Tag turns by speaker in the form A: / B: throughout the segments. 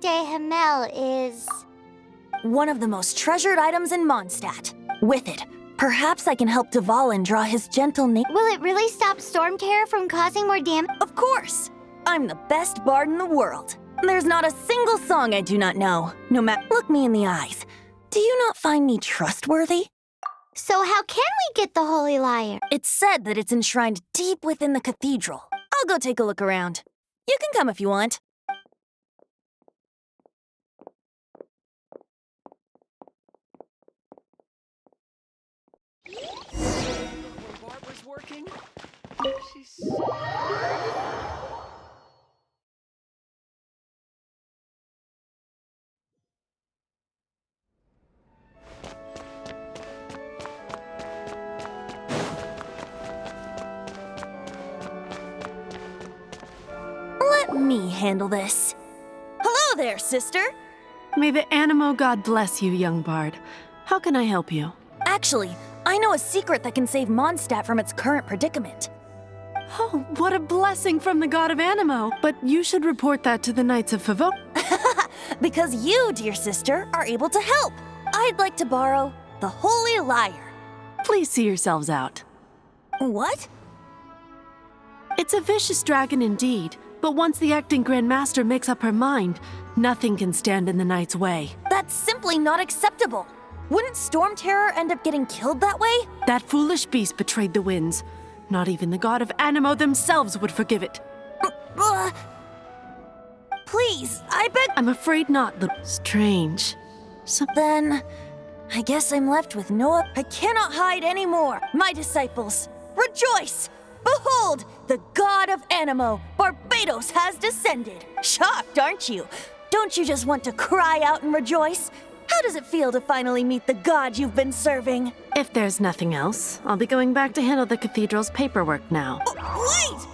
A: de Himmel is...
B: one of the most treasured items in Mondstadt. With it, perhaps I can help Dvalin draw his gentle nature.
A: Will it really stop Storm Terror from causing more damage?
B: Of course! I'm the best bard in the world. There's not a single song I do not know. No matter. Look me in the eyes. Do you not find me trustworthy?
A: So how can we get the Holy Lyre?
B: It's said that it's enshrined deep within the cathedral. I'll go take a look around. You can come if you want.
C: Barbara's working. She's...
B: Let me handle this. Hello there, sister!
D: May the Animo God bless you, young bard. How can I help you?
B: Actually, I know a secret that can save Mondstadt from its current predicament.
D: Oh, what a blessing from the god of Animo! But you should report that to the Knights of Favon.
B: Because you, dear sister, are able to help. I'd like to borrow the Holy Lyre.
D: Please see yourselves out.
B: What?
D: It's a vicious dragon indeed, but once the acting Grand Master makes up her mind, nothing can stand in the Knight's way.
B: That's simply not acceptable. Wouldn't Storm Terror end up getting killed that way?
D: That foolish beast betrayed the winds. Not even the god of Animo themselves would forgive it.
B: Please, I beg.
D: I'm afraid not, little. Strange.
B: Then, I guess I'm left with no... I cannot hide anymore. My disciples, rejoice! Behold, the god of Animo, Barbados, has descended. Shocked, aren't you? Don't you just want to cry out and rejoice? How does it feel to finally meet the god you've been serving?
D: If there's nothing else, I'll be going back to handle the cathedral's paperwork now.
B: Wait!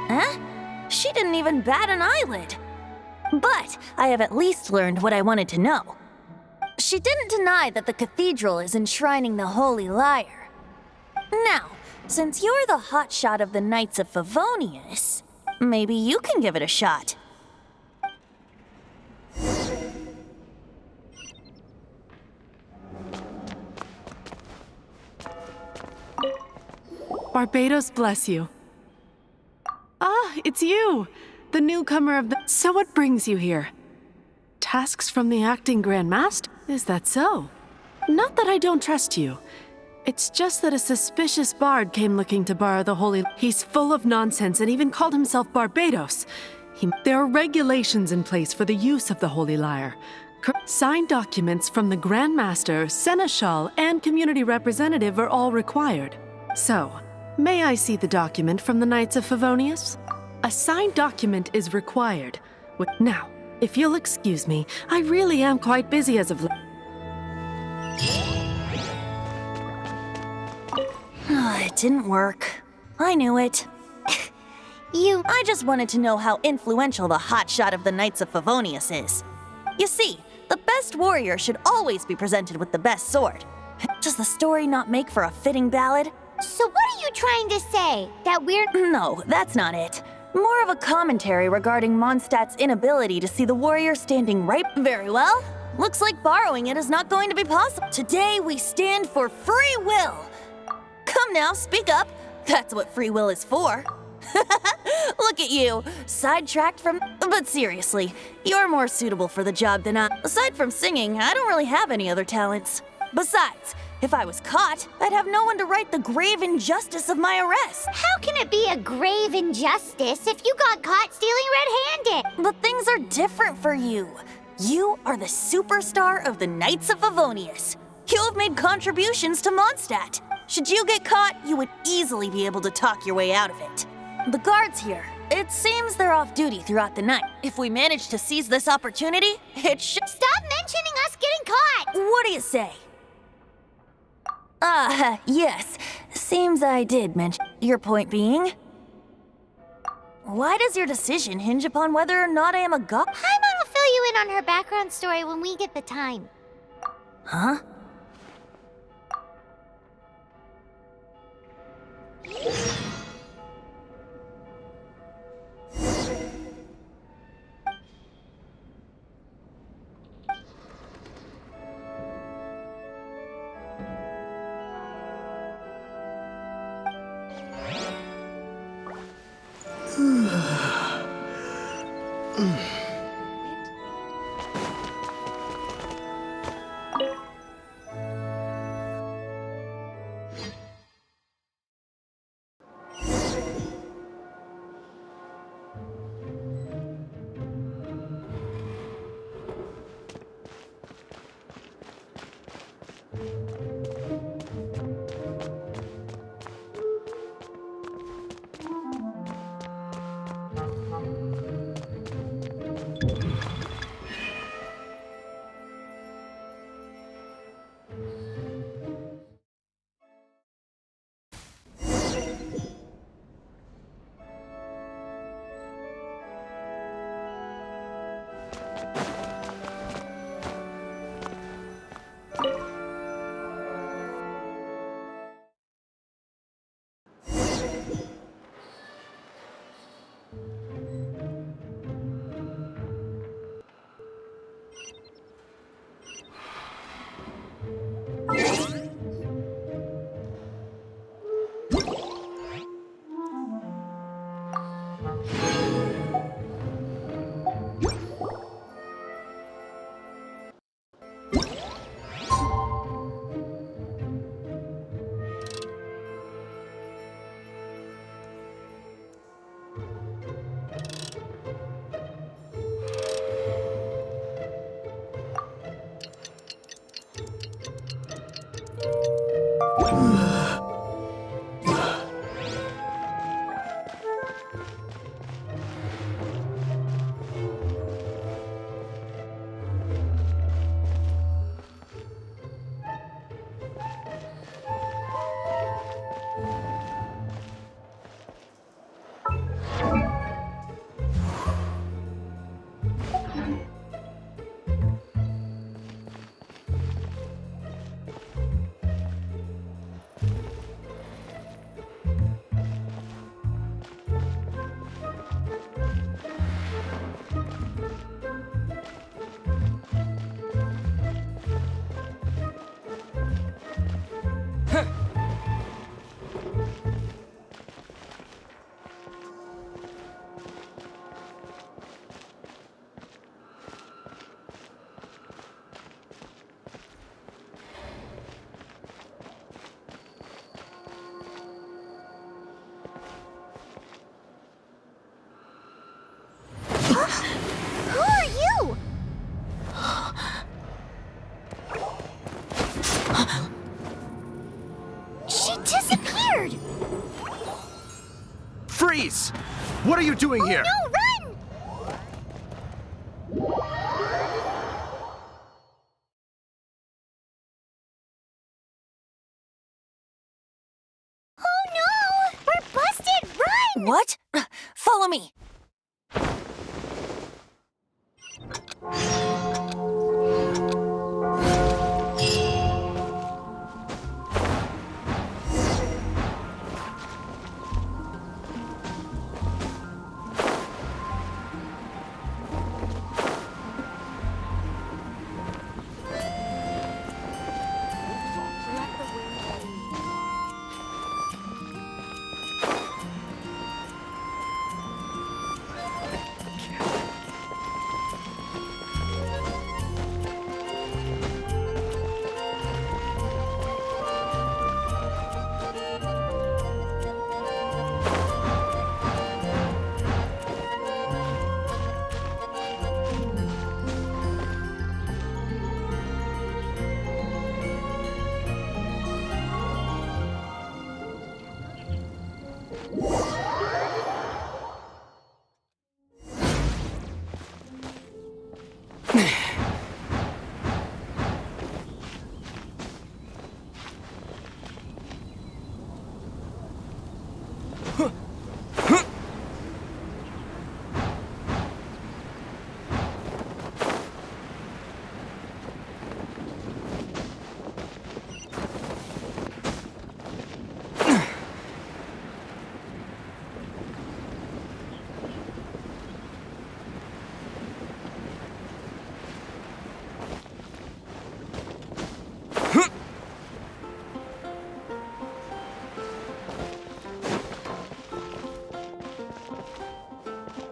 B: Huh? She didn't even bat an eyelid. But I have at least learned what I wanted to know. She didn't deny that the cathedral is enshrining the Holy Lyre. Now, since you're the hotshot of the Knights of Favonius, maybe you can give it a shot.
D: Barbados bless you. Ah, it's you! The newcomer of the... So what brings you here? Tasks from the acting Grand Master? Is that so? Not that I don't trust you. It's just that a suspicious bard came looking to borrow the Holy... He's full of nonsense and even called himself Barbados. There are regulations in place for the use of the Holy Lyre. Signed documents from the Grand Master, Seneschal, and community representative are all required. So, may I see the document from the Knights of Favonius? A signed document is required. Now, if you'll excuse me, I really am quite busy as of late.
B: It didn't work. I knew it. I just wanted to know how influential the hotshot of the Knights of Favonius is. You see, the best warrior should always be presented with the best sword. Does the story not make for a fitting ballad?
A: So what are you trying to say? That we're...
B: No, that's not it. More of a commentary regarding Mondstadt's inability to see the warrior standing right... Very well. Looks like borrowing it is not going to be possible. Today we stand for free will. Come now, speak up. That's what free will is for. Look at you, sidetracked from... But seriously, you're more suitable for the job than I... Aside from singing, I don't really have any other talents. Besides, if I was caught, I'd have no one to right the grave injustice of my arrest.
A: How can it be a grave injustice if you got caught stealing red-handed?
B: But things are different for you. You are the superstar of the Knights of Favonius. You have made contributions to Mondstadt. Should you get caught, you would easily be able to talk your way out of it. The guards here, it seems they're off duty throughout the night. If we manage to seize this opportunity, it should...
A: Stop mentioning us getting caught!
B: What do you say? Yes. Seems I did mention... Your point being? Why does your decision hinge upon whether or not I am a god?
A: Paimon will fill fill you in on her background story when we get the time.
B: Huh?
A: Who are you? She disappeared!
E: Freeze! What are you doing here?
A: No, run! Oh no! We're busted! Run!
B: What? Follow me.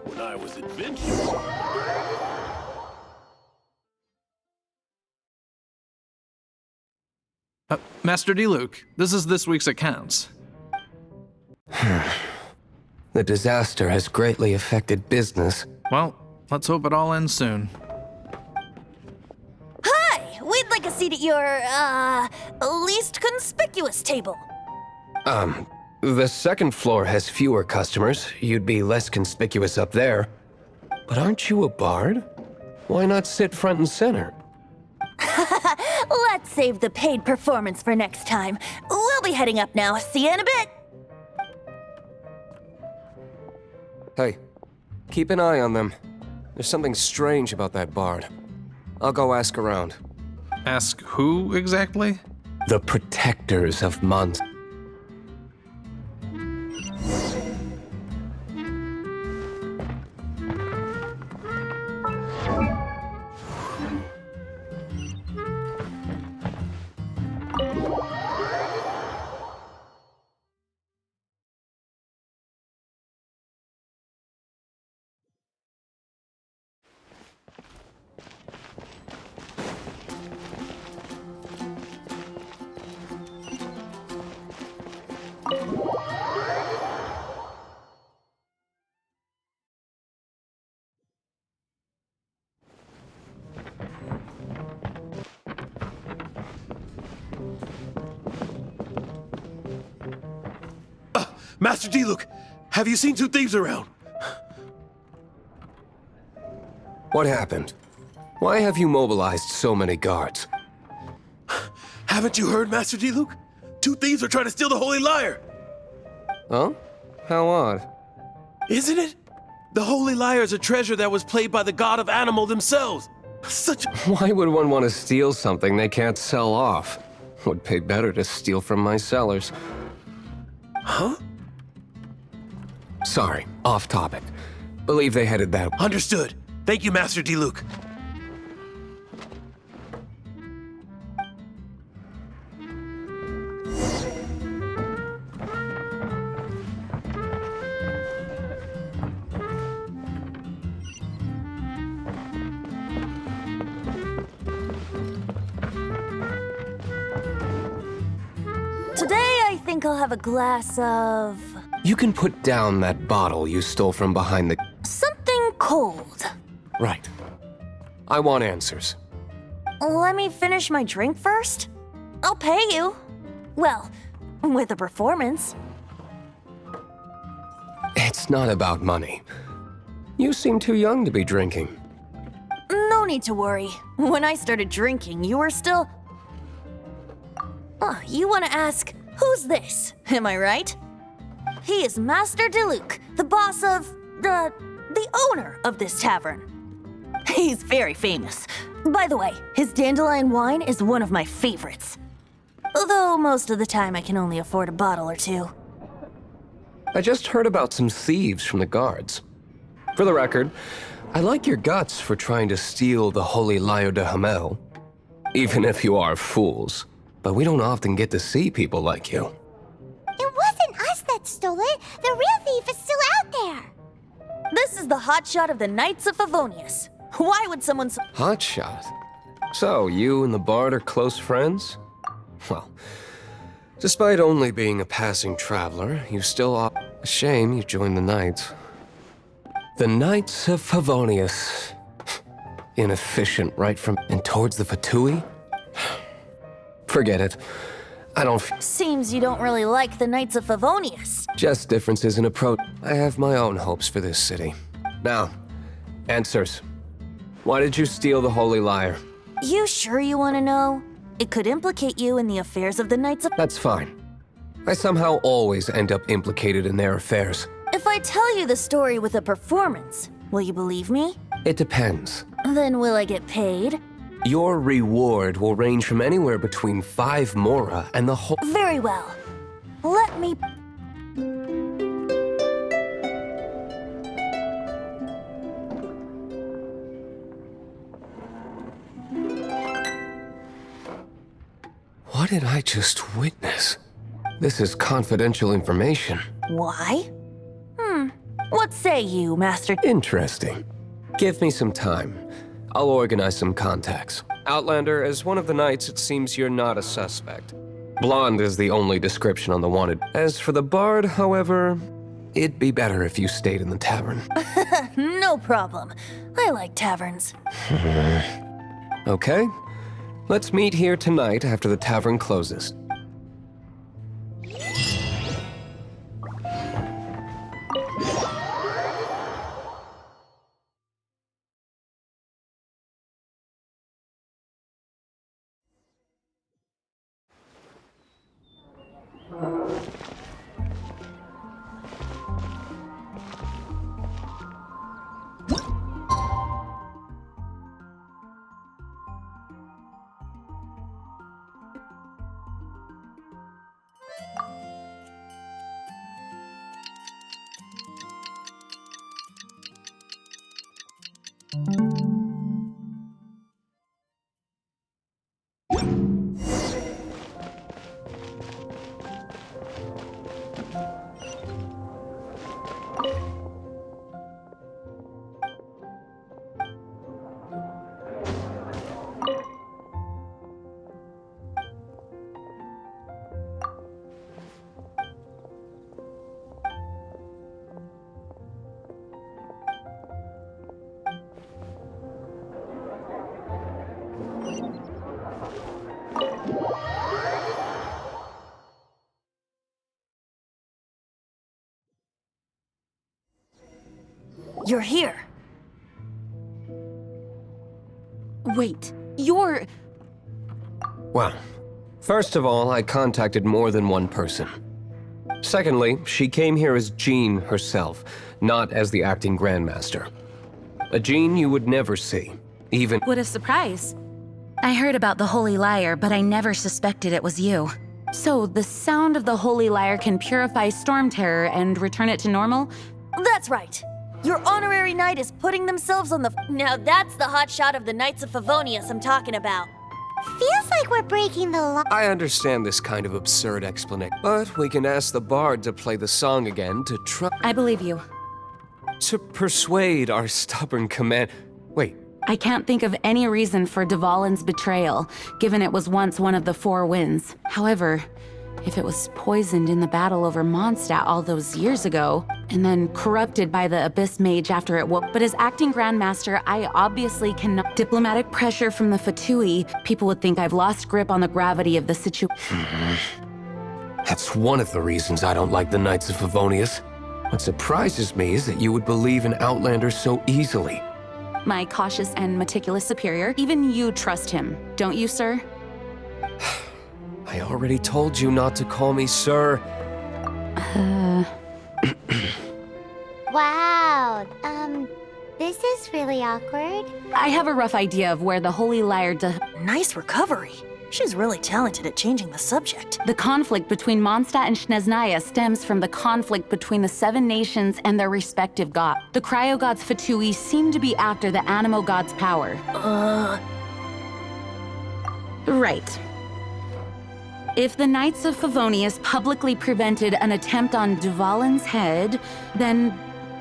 E: When I was adventurous.
F: Master D-Luke, this is this week's accounts.
G: The disaster has greatly affected business.
F: Well, let's hope it all ends soon.
B: Hi! We'd like a seat at your, least conspicuous table.
G: The second floor has fewer customers. You'd be less conspicuous up there. But aren't you a bard? Why not sit front and center?
B: Let's save the paid performance for next time. We'll be heading up now. See you in a bit.
G: Hey, keep an eye on them. There's something strange about that bard. I'll go ask around.
F: Ask who exactly?
G: The protectors of Mons.
E: Master D-Luke, have you seen two thieves around?
G: What happened? Why have you mobilized so many guards?
E: Haven't you heard, Master D-Luke? Two thieves are trying to steal the Holy Lyre.
G: Huh? How odd.
E: Isn't it? The Holy Lyre is a treasure that was played by the god of animal themselves. Such a...
G: Why would one want to steal something they can't sell off? Would pay better to steal from my sellers.
E: Huh?
G: Sorry, off topic. Believe they headed that way.
E: Understood. Thank you, Master D-Luke.
B: Today, I think I'll have a glass of...
G: You can put down that bottle you stole from behind the...
B: something cold.
G: Right. I want answers.
B: Let me finish my drink first. I'll pay you. Well, with a performance.
G: It's not about money. You seem too young to be drinking.
B: No need to worry. When I started drinking, you were still... Oh, you want to ask, who's this? Am I right? He is Master D-Luke, the boss of... the owner of this tavern. He's very famous. By the way, his dandelion wine is one of my favorites. Although most of the time I can only afford a bottle or two.
G: I just heard about some thieves from the guards. For the record, I like your guts for trying to steal the Holy Lyre de Hamel. Even if you are fools. But we don't often get to see people like you.
A: It wasn't us that stole it. The real thief is still out there.
B: This is the hotshot of the Knights of Favonius. Why would someone so...
G: Hotshot. So, you and the bard are close friends? Well, despite only being a passing traveler, you still are... A shame you joined the Knights. The Knights of Favonius. Inefficient right from... And towards the Fatui? Forget it. I don't...
B: Seems you don't really like the Knights of Favonius.
G: Just differences in approach. I have my own hopes for this city. Now, answers. Why did you steal the Holy Lyre?
B: You sure you want to know? It could implicate you in the affairs of the Knights of...
G: That's fine. I somehow always end up implicated in their affairs.
B: If I tell you the story with a performance, will you believe me?
G: It depends.
B: Then will I get paid?
G: Your reward will range from anywhere between 5 mora and the whole...
B: Very well. Let me...
G: What did I just witness? This is confidential information.
B: Why? What say you, Master?
G: Interesting. Give me some time. I'll organize some contacts. Outlander, as one of the knights, it seems you're not a suspect. Blonde is the only description on the wanted. As for the bard, however, it'd be better if you stayed in the tavern.
B: No problem. I like taverns.
G: Okay. Let's meet here tonight after the tavern closes.
B: You're here.
D: Wait, you're...
G: Well, first of all, I contacted more than one person. Secondly, she came here as Jean herself, not as the acting Grandmaster. A Jean you would never see, even...
H: What a surprise. I heard about the Holy Lyre, but I never suspected it was you.
D: So, the sound of the Holy Lyre can purify Storm Terror and return it to normal?
B: That's right. Your honorary knight is putting themselves on the... Now that's the hot shot of the Knights of Favonius I'm talking about.
A: Feels like we're breaking the law.
G: I understand this kind of absurd explanation, but we can ask the bard to play the song again to
H: I believe you.
G: to persuade our stubborn command... Wait,
D: I can't think of any reason for Dvalin's betrayal, given it was once one of the Four Winds. However, if it was poisoned in the battle over Mondstadt all those years ago, and then corrupted by the Abyss Mage after it woke. But as acting Grandmaster, I obviously cannot. Diplomatic pressure from the Fatui, people would think I've lost grip on the gravity of the situation.
G: that's one of the reasons I don't like the Knights of Favonius. What surprises me is that you would believe in Outlander so easily.
D: My cautious and meticulous superior, even you trust him, don't you, sir?
G: I already told you not to call me sir.
A: Wow, this is really awkward.
D: I have a rough idea of where the Holy Lyre
B: Nice recovery. She's really talented at changing the subject.
D: The conflict between Mondstadt and Snezhnaya stems from the conflict between the Seven Nations and their respective gods. The cryo-gods Fatui seem to be after the Animo god's power. Right. If the Knights of Favonius publicly prevented an attempt on Dvalin's head, then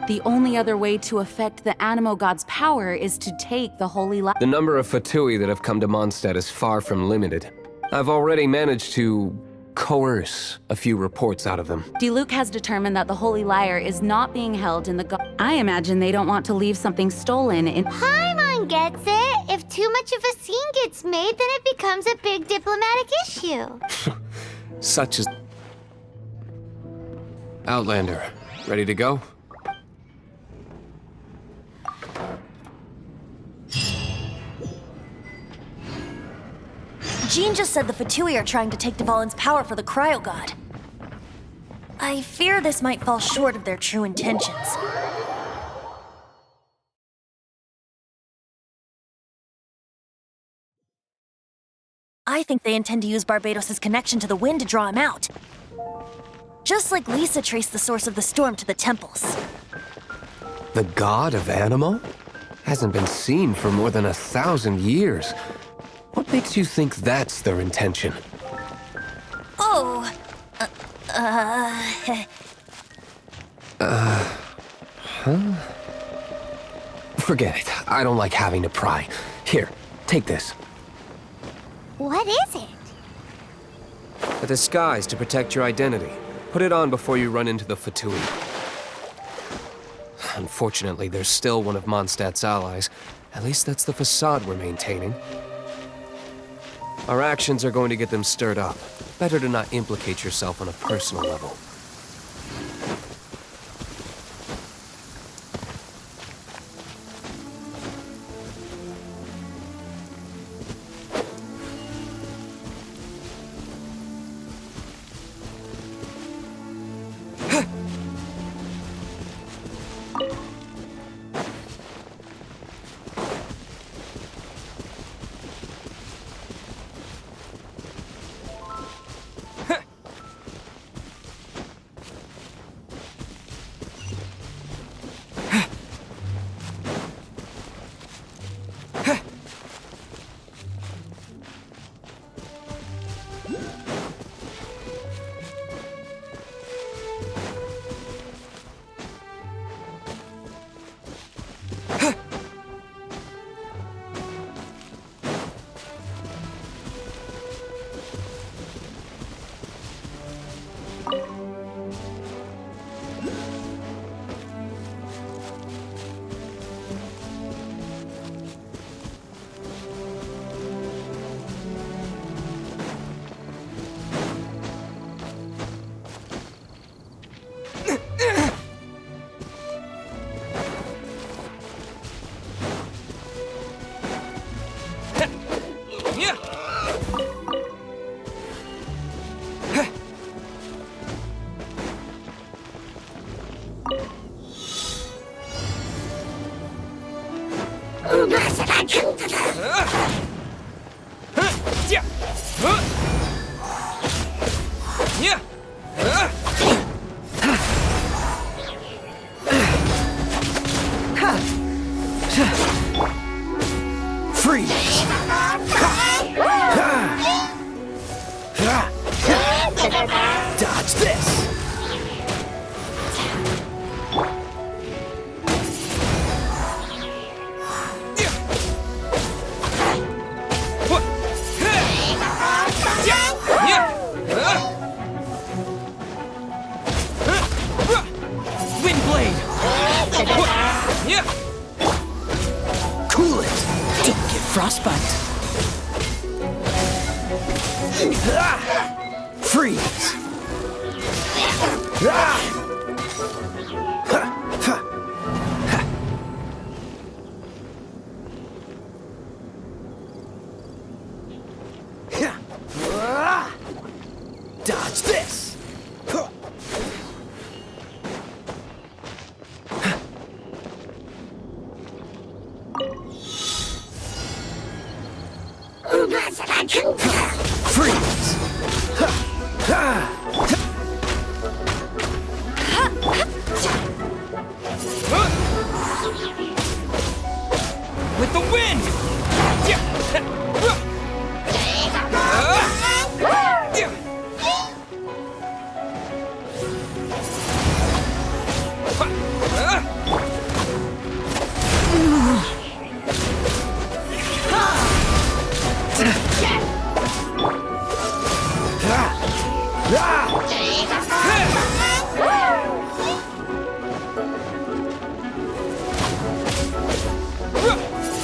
D: the only other way to affect the Animo god's power is to take the Holy Lyre.
G: The number of Fatui that have come to Mondstadt is far from limited. I've already managed to coerce a few reports out of them.
D: Diluc has determined that the Holy Lyre is not being held in the I imagine they don't want to leave something stolen in-
A: Paimon gets it. If too much of a scene gets made, then it becomes a big diplomatic issue.
G: Such as... Outlander, ready to go?
B: Jean just said the Fatui are trying to take Dvalin's power for the Cryo God. I fear this might fall short of their true intentions. I think they intend to use Barbados' connection to the wind to draw him out. Just like Lisa traced the source of the storm to the temples.
G: The god of Animo? Hasn't been seen for more than 1,000 years. What makes you think that's their intention? Forget it. I don't like having to pry. Here, take this.
A: What is it?
G: A disguise to protect your identity. Put it on before you run into the Fatui. Unfortunately, there's still one of Mondstadt's allies. At least that's the facade we're maintaining. Our actions are going to get them stirred up. Better to not implicate yourself on a personal level.
E: Dodge this!
C: Windblade!
E: Cool it! Don't get frostbite! Freeze! Dodge this! Freeze!
C: With the wind!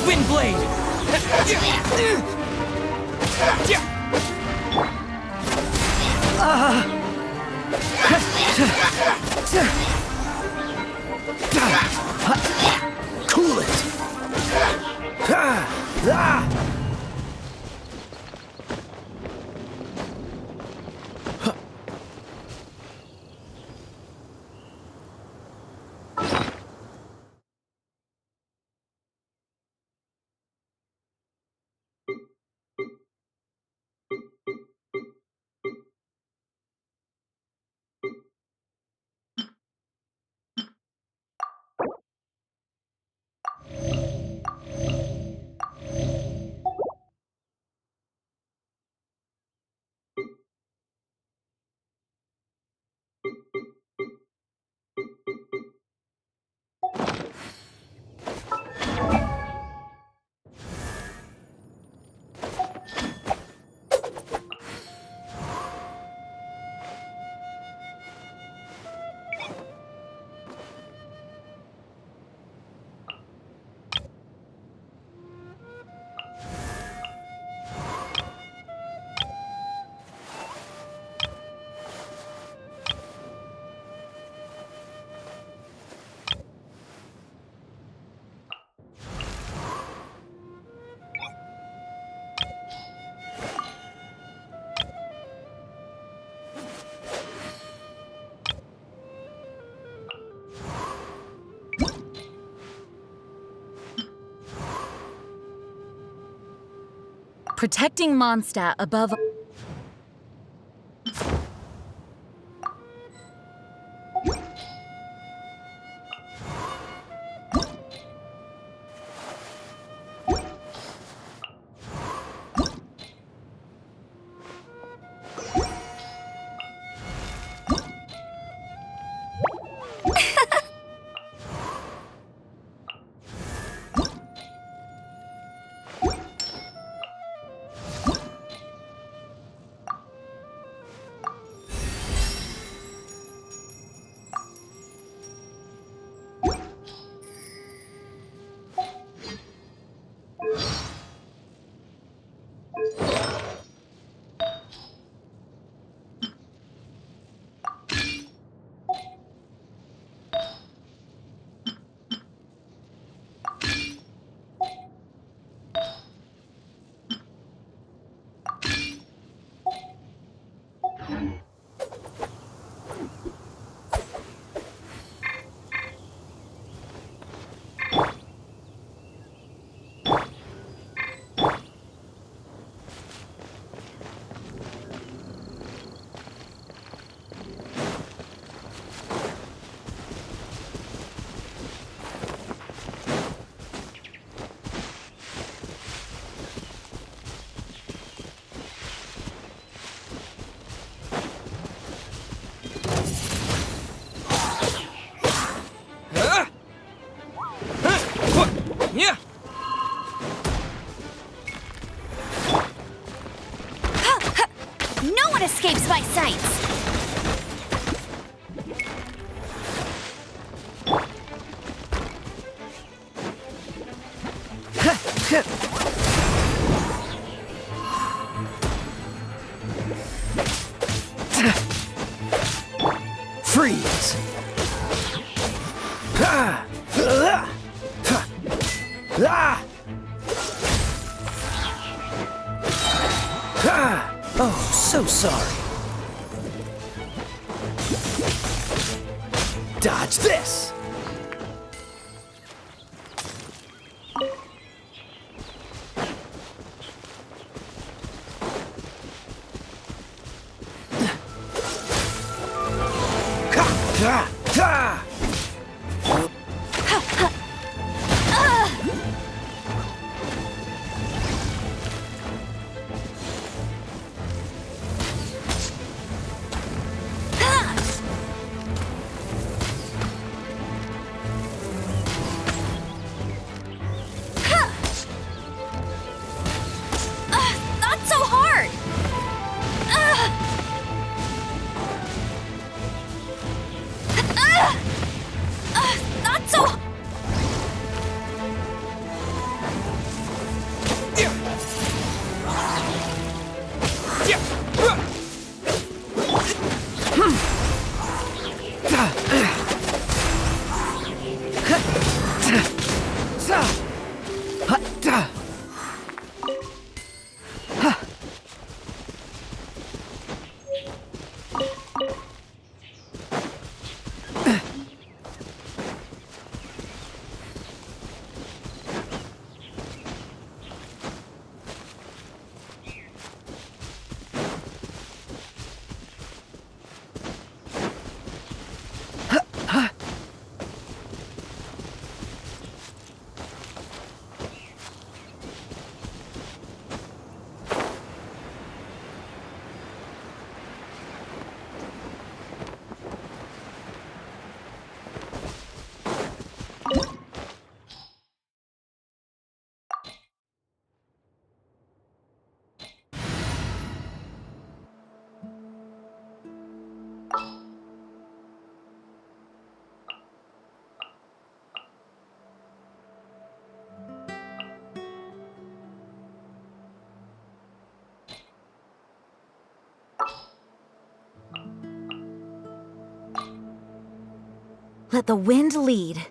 C: Windblade!
E: Cool it!
H: Protecting Mondstadt above...
C: Yeah!
B: No one escapes my sights!
C: Freeze! Oh, so sorry. Dodge this!
B: Not so hard! Not so... Let the wind lead.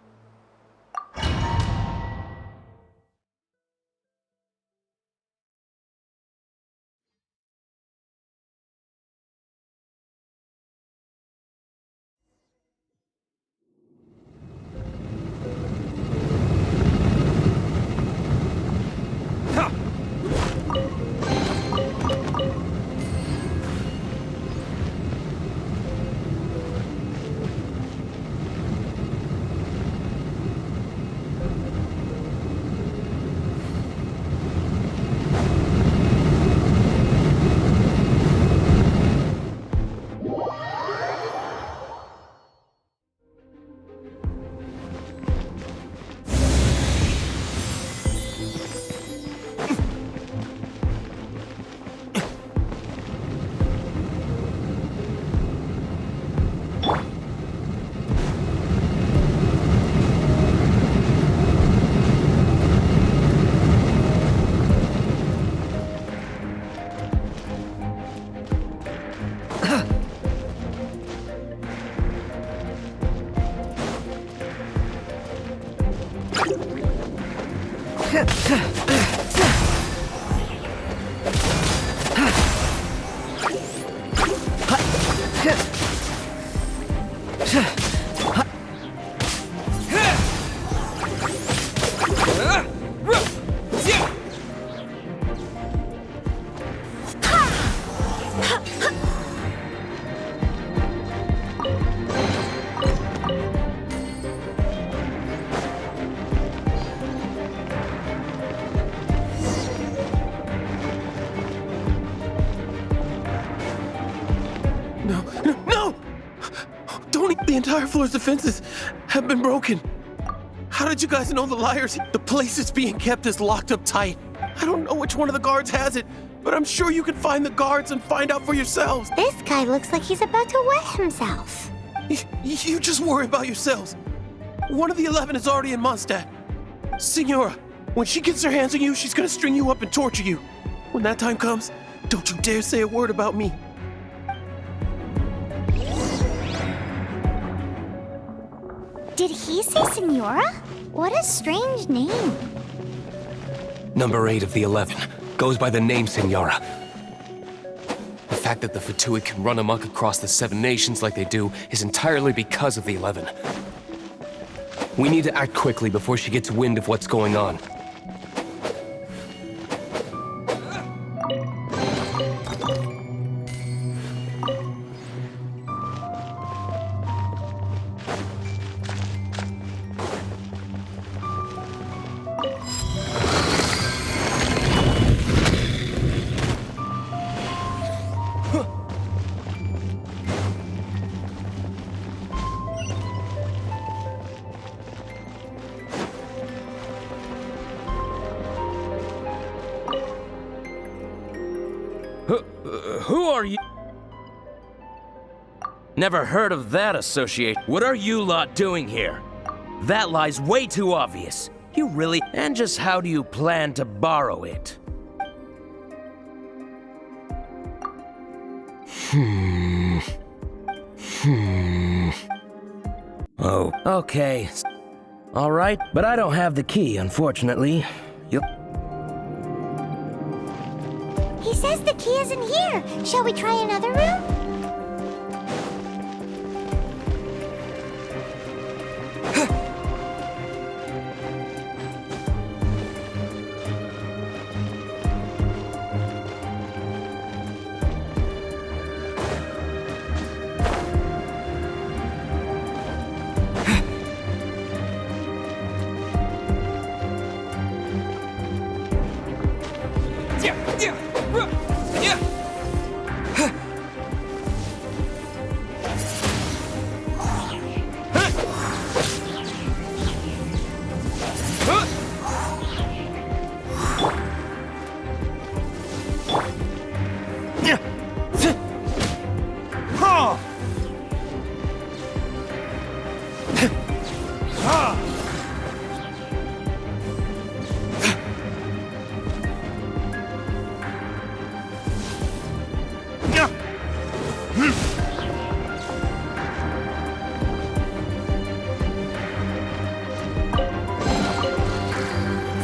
E: No! The entire floor's defenses have been broken. How did you guys know the liars? The place it's being kept is locked up tight. I don't know which one of the guards has it, but I'm sure you can find the guards and find out for yourselves.
A: This guy looks like he's about to wet himself.
E: You just worry about yourselves. One of the 11 is already in Mondstadt. Signora, when she gets her hands on you, she's gonna string you up and torture you. When that time comes, don't you dare say a word about me.
A: Did he say Senora? What a strange name.
G: Number 8 of the 11 goes by the name Senora. The fact that the Fatuid can run amok across the 7 nations like they do is entirely because of the 11. We need to act quickly before she gets wind of what's going on.
C: Who are you? Never heard of that association. What are you lot doing here? That lie's way too obvious. You really... And just how do you plan to borrow it? Oh, okay. All right, but I don't have the key, unfortunately.
A: He says the key isn't here. Shall we try another room?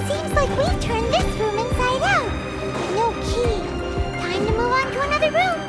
A: Seems like we've turned this room inside out. No key. Time to move on to another room.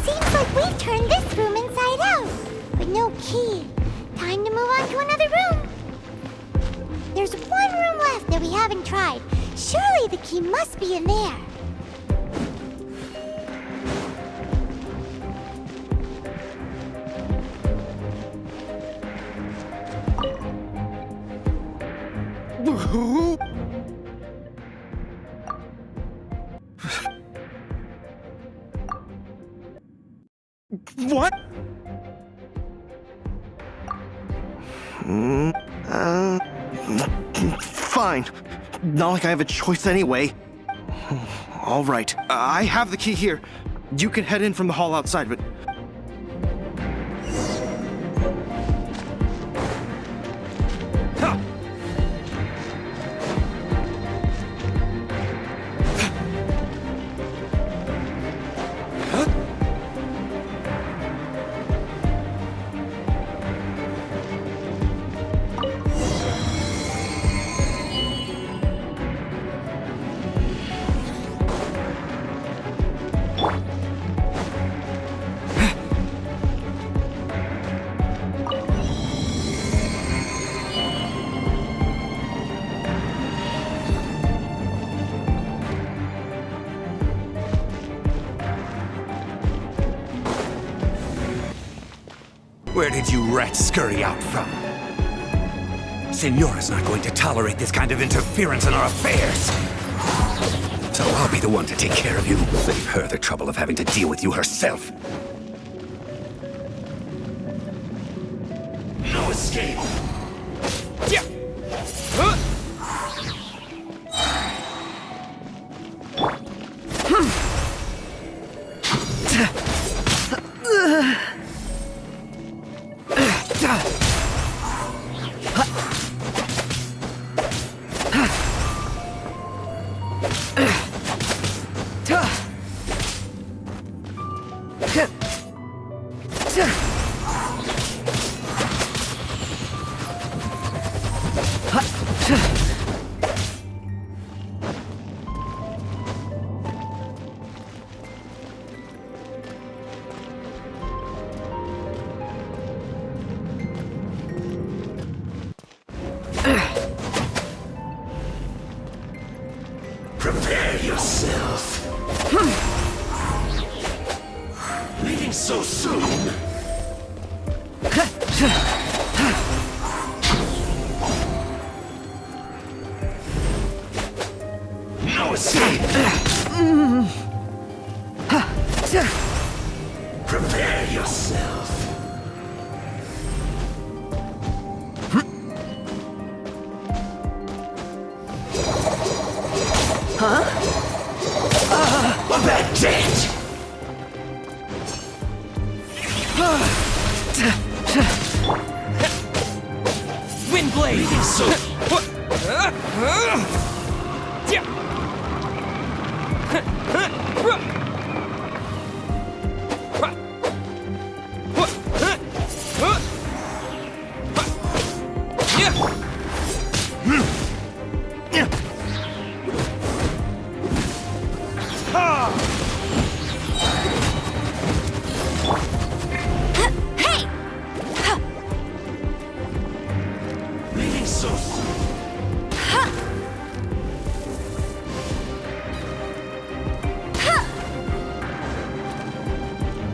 A: Seems like we've turned this room inside out. But no key. Time to move on to another room. There's one room left that we haven't tried. Surely the key must be in there.
I: What? Fine. Not like I have a choice anyway. All right. I have the key here. You can head in from the hall outside, but...
J: Where did you rats scurry out from? Senora's not going to tolerate this kind of interference in our affairs. So I'll be the one to take care of you. Save her the trouble of having to deal with you herself. No escape. Yeah. Prepare yourself. Leaving so soon? No escape. Prepare yourself. That's it!
C: Wind blade! So...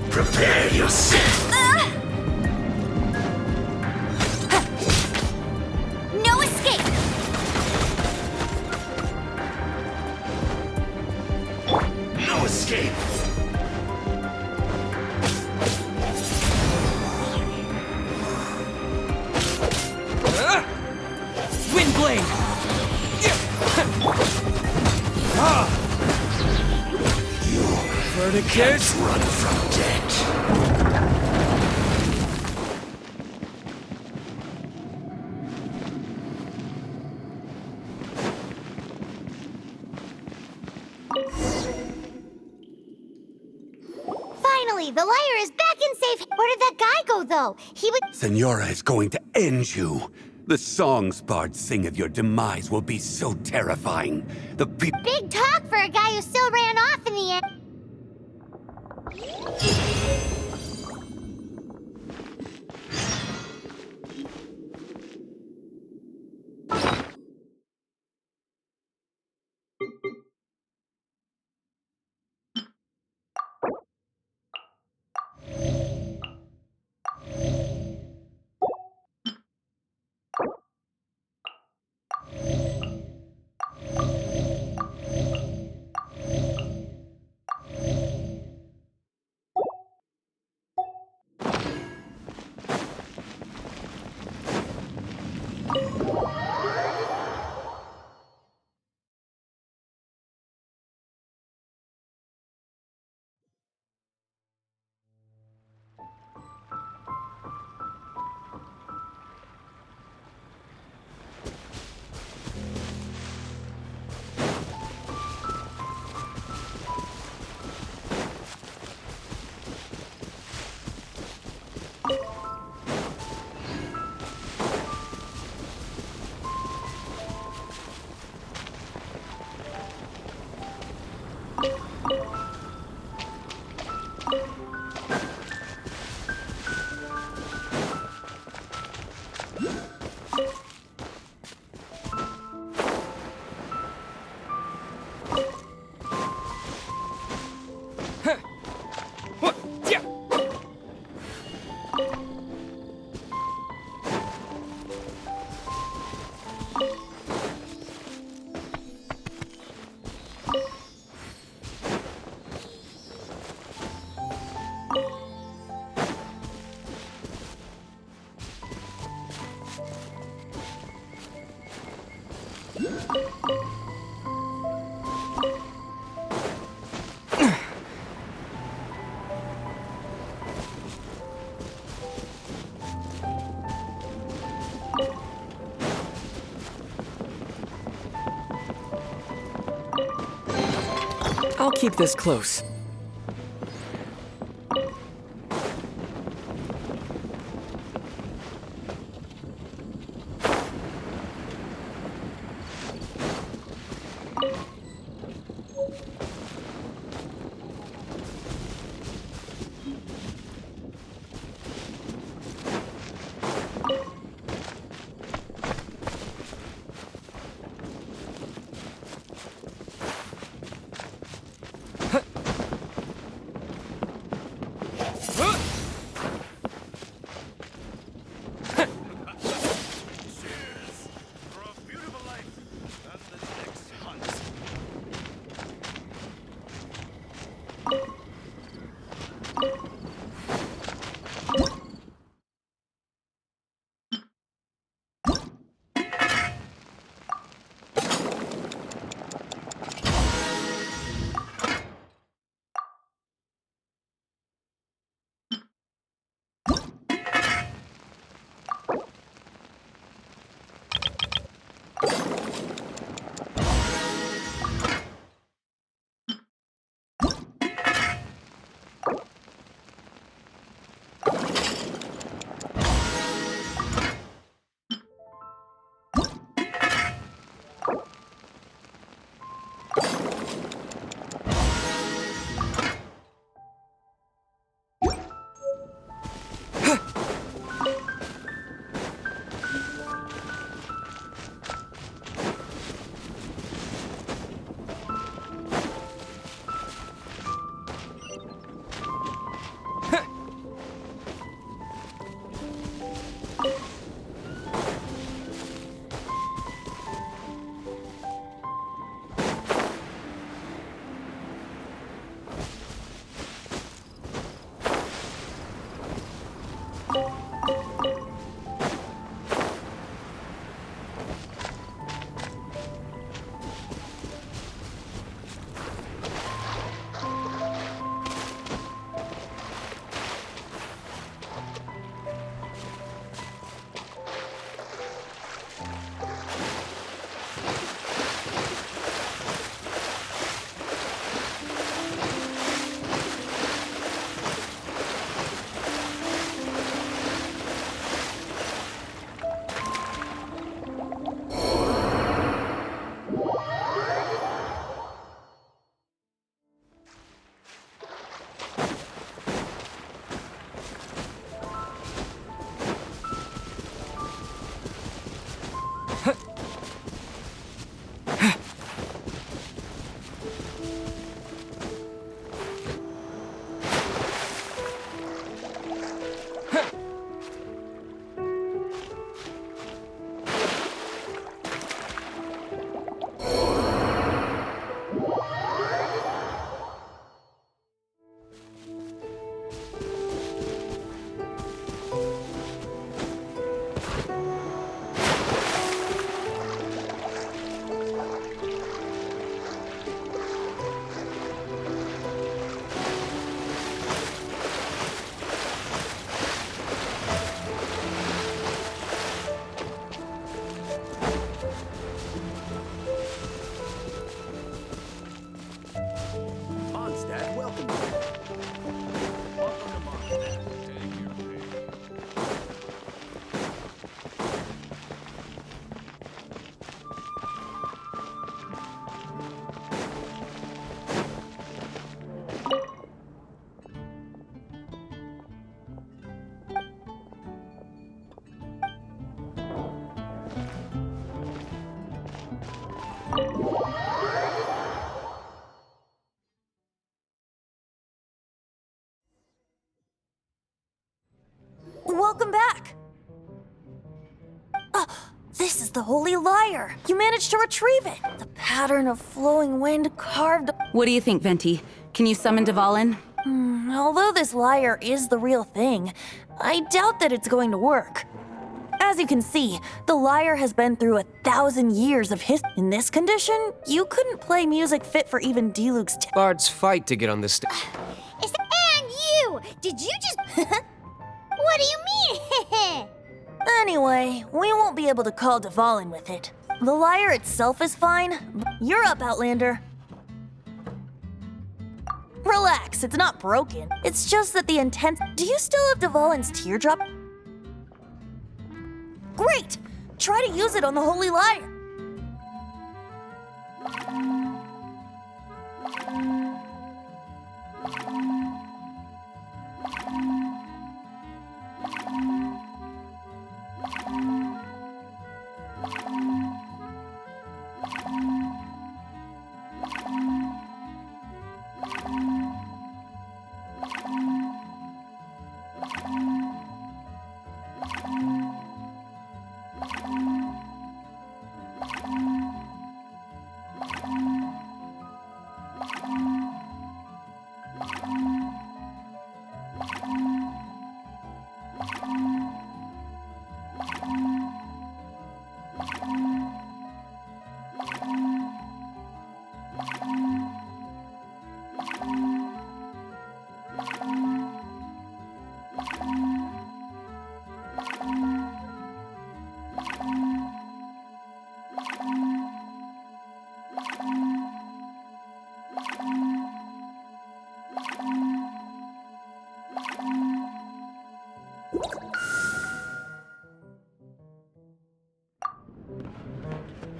C: Prepare yourself.
A: No escape.
J: No escape.
C: Wind blade!
J: Can't run from death.
A: Finally, the liar is back in safe. Where did that guy go, though? He would...
J: Senora is going to end you. The songs bards sing of your demise will be so terrifying. The people...
A: Big talk for a guy who still ran off in the end.
K: keep this close.
B: Welcome back! This is the Holy Lyre! You managed to retrieve it! The pattern of flowing wind carved...
H: What do you think, Venti? Can you summon Dvalin?
B: Although this lyre is the real thing, I doubt that it's going to work. As you can see, the lyre has been through 1,000 years of history. In this condition, you couldn't play music fit for even Diluc's...
G: Bards fight to get on this stage.
A: And you! Did you just... What do you mean?
B: Anyway, we won't be able to call Dvalin with it. The lyre itself is fine. You're up, Outlander. Relax, it's not broken. It's just that the intense. Do you still have Dvalin's teardrop? Great! Try to use it on the Holy Lyre.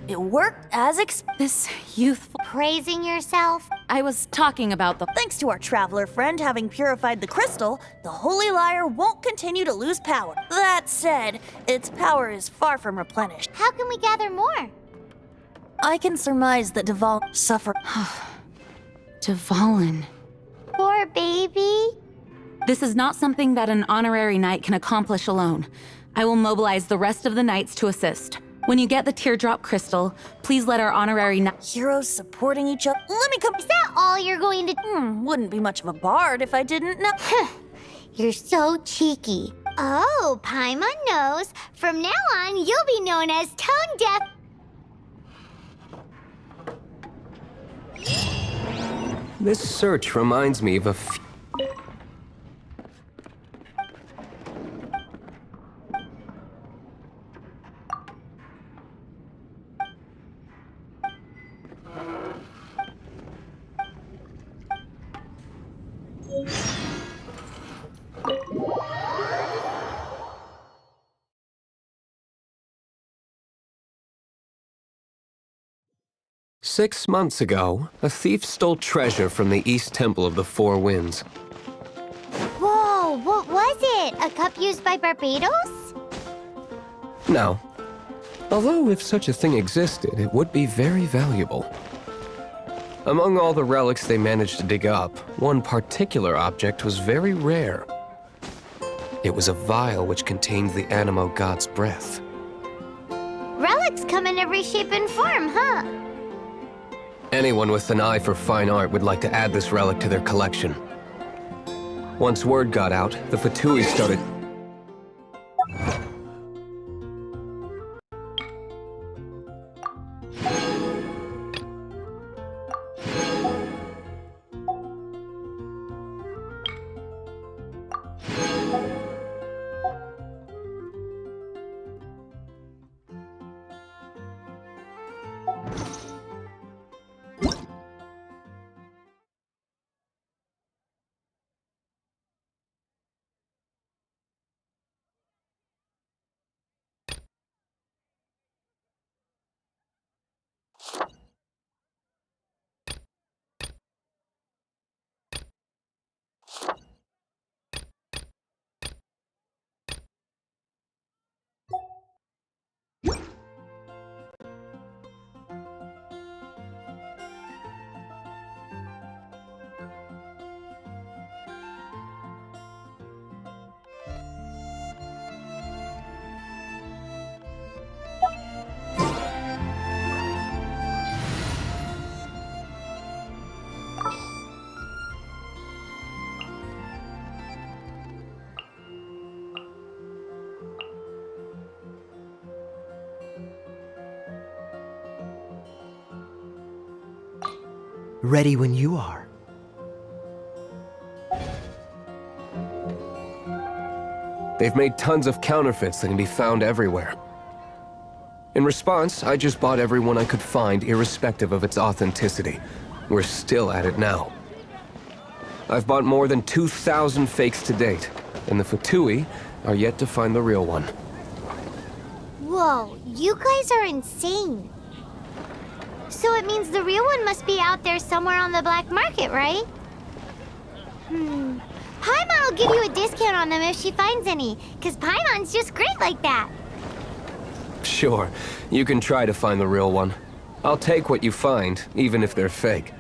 B: It worked as This youthful.
A: Praising yourself?
H: I was talking about the.
B: Thanks to our traveler friend having purified the crystal, the Holy Lyre won't continue to lose power. That said, its power is far from replenished.
A: How can we gather more?
B: I can surmise that Dval suffered.
H: Dvalin.
A: Poor baby.
H: This is not something that an honorary knight can accomplish alone. I will mobilize the rest of the knights to assist. When you get the teardrop crystal, please let our honorary knight.
B: Heroes supporting each other. Let me come.
A: Is that all you're going to...
B: Wouldn't be much of a bard if I didn't know.
A: You're so cheeky. Oh, Paimon knows. From now on, you'll be known as Tone Deaf.
G: This search reminds me of a Six months ago, a thief stole treasure from the East Temple of the Four Winds.
A: Whoa, what was it? A cup used by Barbados?
G: No. Although if such a thing existed, it would be very valuable. Among all the relics they managed to dig up, one particular object was very rare. It was a vial which contained the Animo god's breath.
A: Relics come in every shape and form, huh?
G: Anyone with an eye for fine art would like to add this relic to their collection. Once word got out, the Fatui started...
K: Ready when you are.
G: They've made tons of counterfeits that can be found everywhere. In response, I just bought every one I could find, irrespective of its authenticity. We're still at it now. I've bought more than 2,000 fakes to date, and the Fatui are yet to find the real one.
A: Whoa, you guys are insane. So it means the real one must be out there somewhere on the black market, right? Paimon will give you a discount on them if she finds any, because Paimon's just great like that.
G: Sure, you can try to find the real one. I'll take what you find, even if they're fake.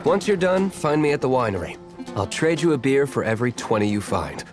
G: Once you're done, find me at the winery. I'll trade you a beer for every 20 you find.